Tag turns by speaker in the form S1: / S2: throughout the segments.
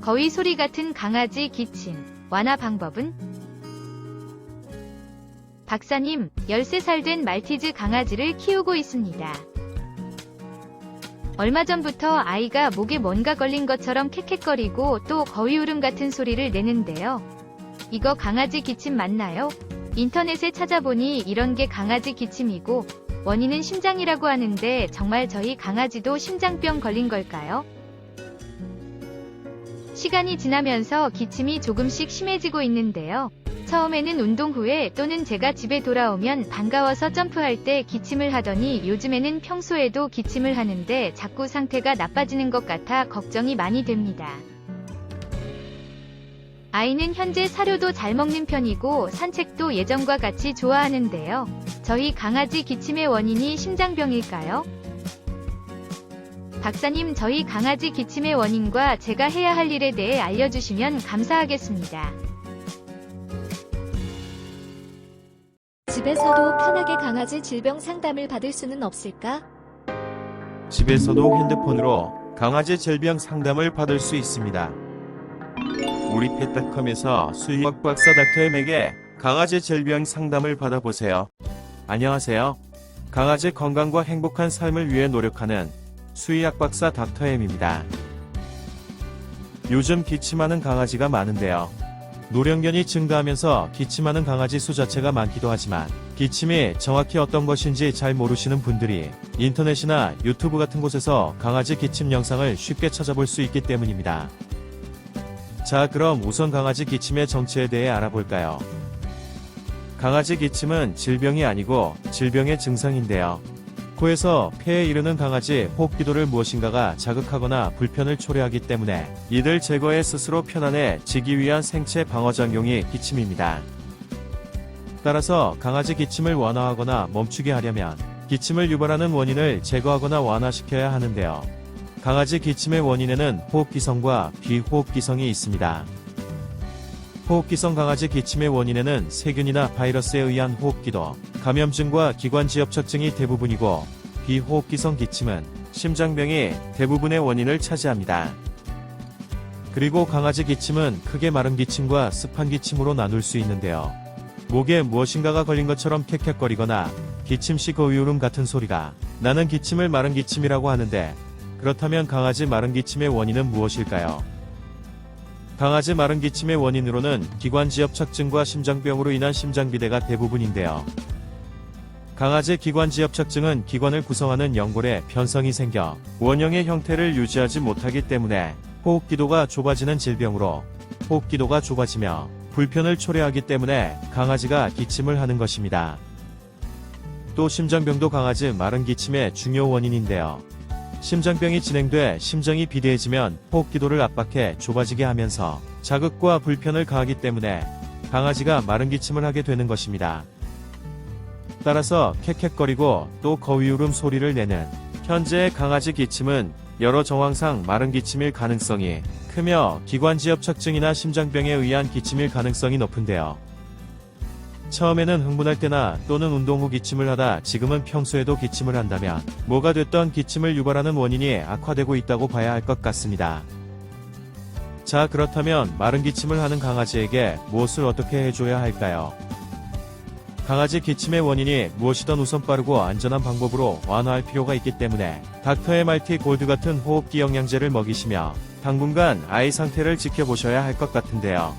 S1: 거위 소리 같은 강아지 기침, 완화 방법은? 박사님, 13살 된 말티즈 강아지를 키우고 있습니다. 얼마 전부터 아이가 목에 뭔가 걸린 것처럼 캑캑거리고 또 거위 울음 같은 소리를 내는데요. 이거 강아지 기침 맞나요? 인터넷에 찾아보니 이런 게 강아지 기침이고 원인은 심장이라고 하는데 정말 저희 강아지도 심장병 걸린 걸까요? 시간이 지나면서 기침이 조금씩 심해지고 있는데요. 처음에는 운동 후에 또는 제가 집에 돌아오면 반가워서 점프할 때 기침을 하더니 요즘에는 평소에도 기침을 하는데 자꾸 상태가 나빠지는 것 같아 걱정이 많이 됩니다. 아이는 현재 사료도 잘 먹는 편이고 산책도 예전과 같이 좋아하는데요. 저희 강아지 기침의 원인이 심장병일까요? 박사님, 저희 강아지 기침의 원인과 제가 해야 할 일에 대해 알려주시면 감사하겠습니다.
S2: 집에서도 편하게 강아지 질병 상담을 받을 수는 없을까?
S3: 집에서도 핸드폰으로 강아지 질병 상담을 받을 수 있습니다. 우리 펫닷컴에서 수의학 박사 닥터엠에게 강아지 질병 상담을 받아보세요. 안녕하세요. 강아지 건강과 행복한 삶을 위해 노력하는 수의학 박사 닥터엠입니다. 요즘 기침하는 강아지가 많은데요. 노령견이 증가하면서 기침하는 강아지 수 자체가 많기도 하지만 기침이 정확히 어떤 것인지 잘 모르시는 분들이 인터넷이나 유튜브 같은 곳에서 강아지 기침 영상을 쉽게 찾아볼 수 있기 때문입니다. 자, 그럼 우선 강아지 기침의 정체에 대해 알아볼까요? 강아지 기침은 질병이 아니고 질병의 증상인데요. 코에서 폐에 이르는 강아지 호흡기도를 무엇인가가 자극하거나 불편을 초래하기 때문에 이들 제거에 스스로 편안해지기 위한 생체 방어작용이 기침입니다. 따라서 강아지 기침을 완화하거나 멈추게 하려면 기침을 유발하는 원인을 제거하거나 완화시켜야 하는데요. 강아지 기침의 원인에는 호흡기성과 비호흡기성이 있습니다. 호흡기성 강아지 기침의 원인에는 세균이나 바이러스에 의한 호흡기도, 감염증과 기관지엽착증이 대부분이고 비호흡기성 기침은 심장병이 대부분의 원인을 차지합니다. 그리고 강아지 기침은 크게 마른 기침과 습한 기침으로 나눌 수 있는데요. 목에 무엇인가가 걸린 것처럼 캑캑거리거나 기침 시 거위 울음 같은 소리가 나는 기침을 마른 기침이라고 하는데 그렇다면 강아지 마른 기침의 원인은 무엇일까요? 강아지 마른 기침의 원인으로는 기관지엽착증과 심장병으로 인한 심장비대가 대부분인데요. 강아지 기관지엽착증은 기관을 구성하는 연골에 변성이 생겨 원형의 형태를 유지하지 못하기 때문에 호흡기도가 좁아지는 질병으로 호흡기도가 좁아지며 불편을 초래하기 때문에 강아지가 기침을 하는 것입니다. 또 심장병도 강아지 마른 기침의 중요 원인인데요. 심장병이 진행돼 심장이 비대해지면 호흡기도를 압박해 좁아지게 하면서 자극과 불편을 가하기 때문에 강아지가 마른 기침을 하게 되는 것입니다. 따라서 캑캑거리고 또 거위 울음 소리를 내는 현재의 강아지 기침은 여러 정황상 마른 기침일 가능성이 크며 기관지엽착증이나 심장병에 의한 기침일 가능성이 높은데요. 처음에는 흥분할 때나 또는 운동 후 기침을 하다 지금은 평소에도 기침을 한다면 뭐가 됐던 기침을 유발하는 원인이 악화되고 있다고 봐야 할 것 같습니다. 자, 그렇다면 마른 기침을 하는 강아지에게 무엇을 어떻게 해줘야 할까요? 강아지 기침의 원인이 무엇이든 우선 빠르고 안전한 방법으로 완화할 필요가 있기 때문에 닥터MRT 골드 같은 호흡기 영양제를 먹이시며 당분간 아이 상태를 지켜보셔야 할 것 같은데요.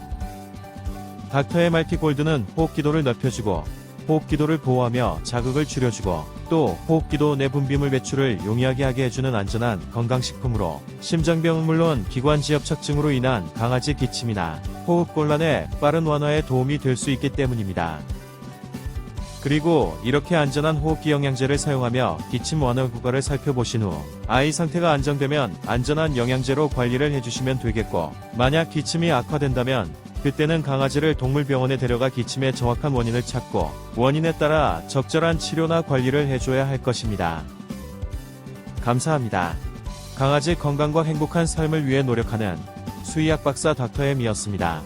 S3: 닥터MRT 골드는 호흡기도를 넓혀주고 호흡기도를 보호하며 자극을 줄여주고 또 호흡기도 내 분비물 배출을 용이하게 하게 해주는 안전한 건강식품으로 심장병은 물론 기관지엽착증으로 인한 강아지 기침이나 호흡곤란의 빠른 완화에 도움이 될 수 있기 때문입니다. 그리고 이렇게 안전한 호흡기 영양제를 사용하며 기침 완화 효과를 살펴보신 후 아이 상태가 안정되면 안전한 영양제로 관리를 해주시면 되겠고, 만약 기침이 악화된다면 그때는 강아지를 동물병원에 데려가 기침의 정확한 원인을 찾고 원인에 따라 적절한 치료나 관리를 해줘야 할 것입니다. 감사합니다. 강아지 건강과 행복한 삶을 위해 노력하는 수의학 박사 닥터엠이었습니다.